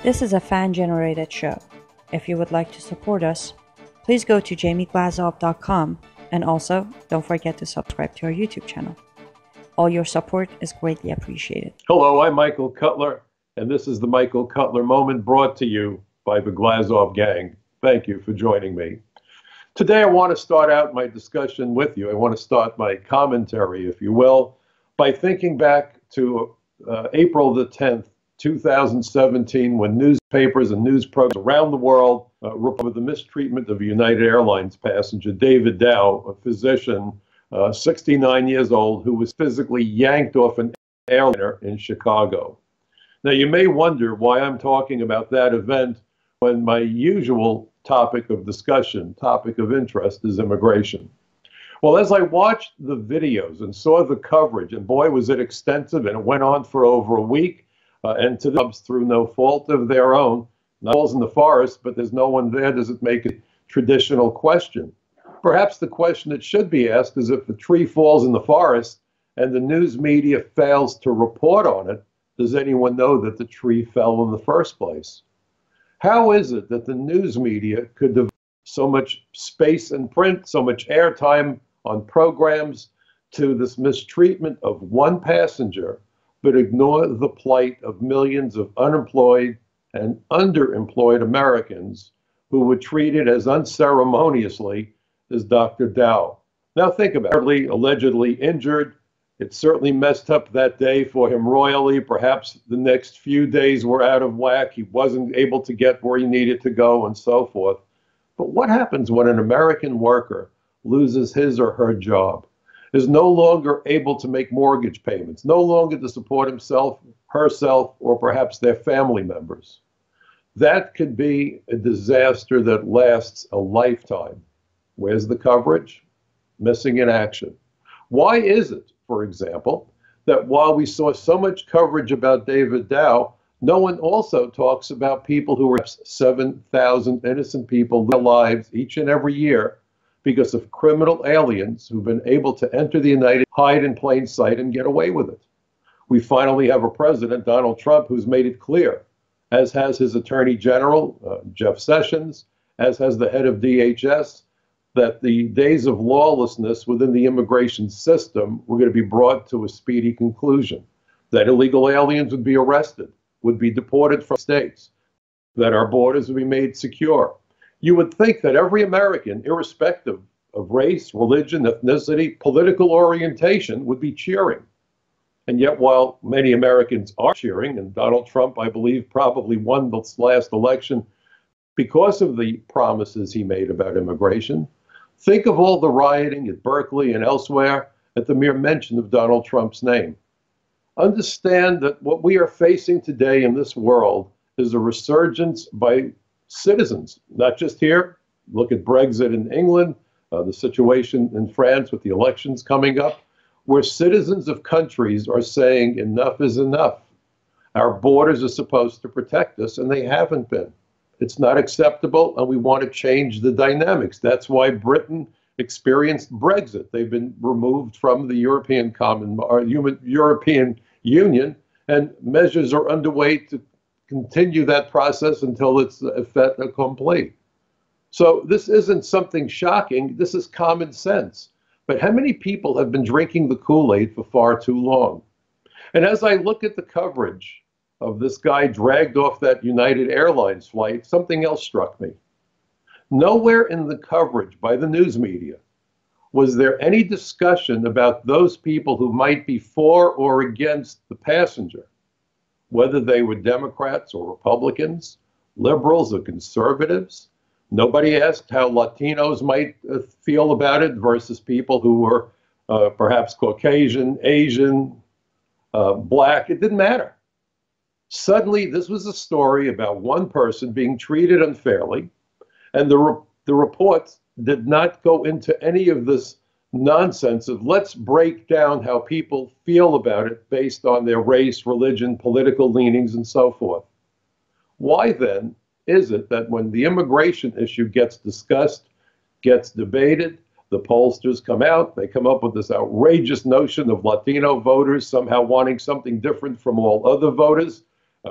This is a fan-generated show. If you would like to support us, please go to jamieglazov.com, and also don't forget to subscribe to our YouTube channel. All your support is greatly appreciated. Hello, I'm Michael Cutler, and this is the Michael Cutler Moment brought to you by the Glazov Gang. Thank you for joining me. Today I want to start out my discussion with you. I want to start my commentary, if you will, by thinking back to April the 10th, 2017, when newspapers and news programs around the world reported the mistreatment of United Airlines passenger David Dow, a physician, 69 years old, who was physically yanked off an airliner in Chicago. Now, you may wonder why I'm talking about that event when my usual topic of discussion, topic of interest, is immigration. Well, as I watched the videos and saw the coverage, and boy, was it extensive, and it went on for over a week, and to them, through no fault of their own, not falls in the forest, but there's no one there, does it make a traditional question? Perhaps the question that should be asked is, if the tree falls in the forest and the news media fails to report on it, does anyone know that the tree fell in the first place? How is it that the news media could devote so much space in print, so much airtime on programs to this mistreatment of one passenger, but ignore the plight of millions of unemployed and underemployed Americans who were treated as unceremoniously as Dr. Dow? Now think about it. Allegedly injured. It certainly messed up that day for him royally. Perhaps the next few days were out of whack. He wasn't able to get where he needed to go and so forth. But what happens when an American worker loses his or her job, is no longer able to make mortgage payments, no longer to support himself, herself, or perhaps their family members? That could be a disaster that lasts a lifetime. Where's the coverage? Missing in action. Why is it, for example, that while we saw so much coverage about David Dow, no one also talks about people who are 7,000 innocent people lose their lives each and every year because of criminal aliens who've been able to enter the United States, hide in plain sight, and get away with it? We finally have a president, Donald Trump, who's made it clear, as has his Attorney General, Jeff Sessions, as has the head of DHS, that the days of lawlessness within the immigration system were going to be brought to a speedy conclusion, that illegal aliens would be arrested, would be deported from states, that our borders would be made secure. You would think that every American, irrespective of race, religion, ethnicity, political orientation, would be cheering. And yet, while many Americans are cheering, and Donald Trump, I believe, probably won this last election because of the promises he made about immigration, think of all the rioting at Berkeley and elsewhere at the mere mention of Donald Trump's name. Understand that what we are facing today in this world is a resurgence by citizens, not just here. Look at Brexit in England, the situation in France with the elections coming up, where citizens of countries are saying enough is enough. Our borders are supposed to protect us, and they haven't been. It's not acceptable, and we want to change the dynamics. That's why Britain experienced Brexit. They've been removed from the European Union, and measures are underway to continue that process until it's a fait accompli. So this isn't something shocking. This is common sense. But how many people have been drinking the Kool-Aid for far too long? And as I look at the coverage of this guy dragged off that United Airlines flight, something else struck me. Nowhere in the coverage by the news media was there any discussion about those people who might be for or against the passenger, whether they were Democrats or Republicans, liberals or conservatives. Nobody asked how Latinos might feel about it versus people who were perhaps Caucasian, Asian, black. It didn't matter. Suddenly, this was a story about one person being treated unfairly, and the reports did not go into any of this nonsense of let's break down how people feel about it based on their race, religion, political leanings, and so forth. Why then is it that when the immigration issue gets discussed, gets debated, the pollsters come out, they come up with this outrageous notion of Latino voters somehow wanting something different from all other voters,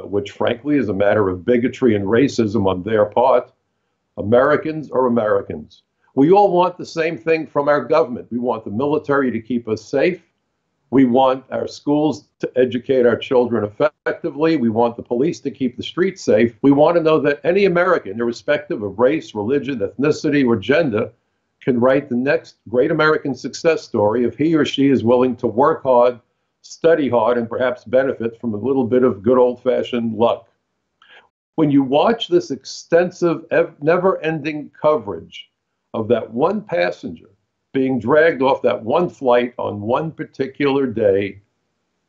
which frankly is a matter of bigotry and racism on their part. Americans are Americans. We all want the same thing from our government. We want the military to keep us safe. We want our schools to educate our children effectively. We want the police to keep the streets safe. We want to know that any American, irrespective of race, religion, ethnicity, or gender, can write the next great American success story if he or she is willing to work hard, study hard, and perhaps benefit from a little bit of good old-fashioned luck. When you watch this extensive, never-ending coverage of that one passenger being dragged off that one flight on one particular day,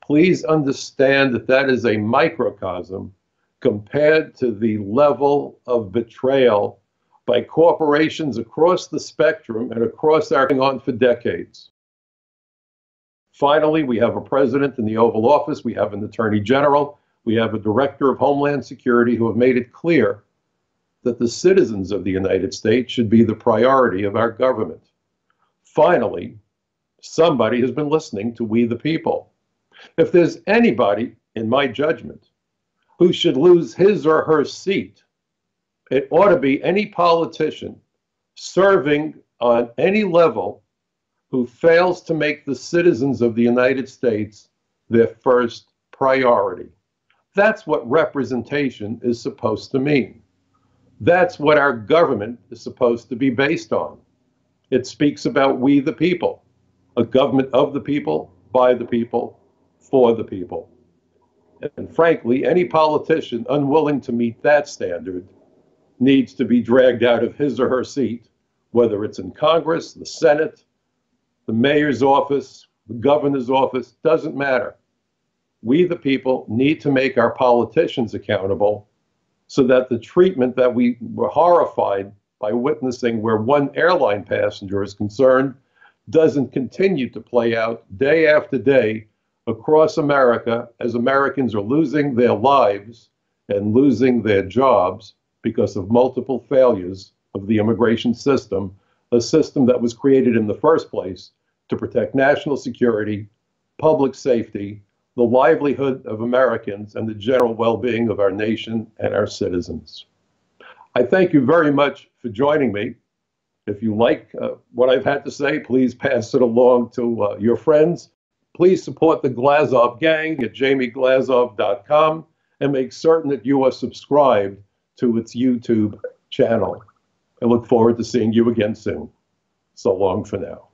please understand that that is a microcosm compared to the level of betrayal by corporations across the spectrum and across our on for decades. Finally, we have a president in the Oval Office, we have an attorney general, we have a director of Homeland Security who have made it clear that the citizens of the United States should be the priority of our government. Finally, somebody has been listening to we the people. If there's anybody, in my judgment, who should lose his or her seat, it ought to be any politician serving on any level who fails to make the citizens of the United States their first priority. That's what representation is supposed to mean. That's what our government is supposed to be based on. It speaks about we the people, a government of the people, by the people, for the people. And frankly, any politician unwilling to meet that standard needs to be dragged out of his or her seat, whether it's in Congress, the Senate, the mayor's office, the governor's office, doesn't matter. We the people need to make our politicians accountable so that the treatment that we were horrified by witnessing where one airline passenger is concerned doesn't continue to play out day after day across America as Americans are losing their lives and losing their jobs because of multiple failures of the immigration system, a system that was created in the first place to protect national security, public safety, the livelihood of Americans, and the general well-being of our nation and our citizens. I thank you very much for joining me. If you like what I've had to say, please pass it along to your friends. Please support the Glazov Gang at jamieglazov.com and make certain that you are subscribed to its YouTube channel. I look forward to seeing you again soon. So long for now.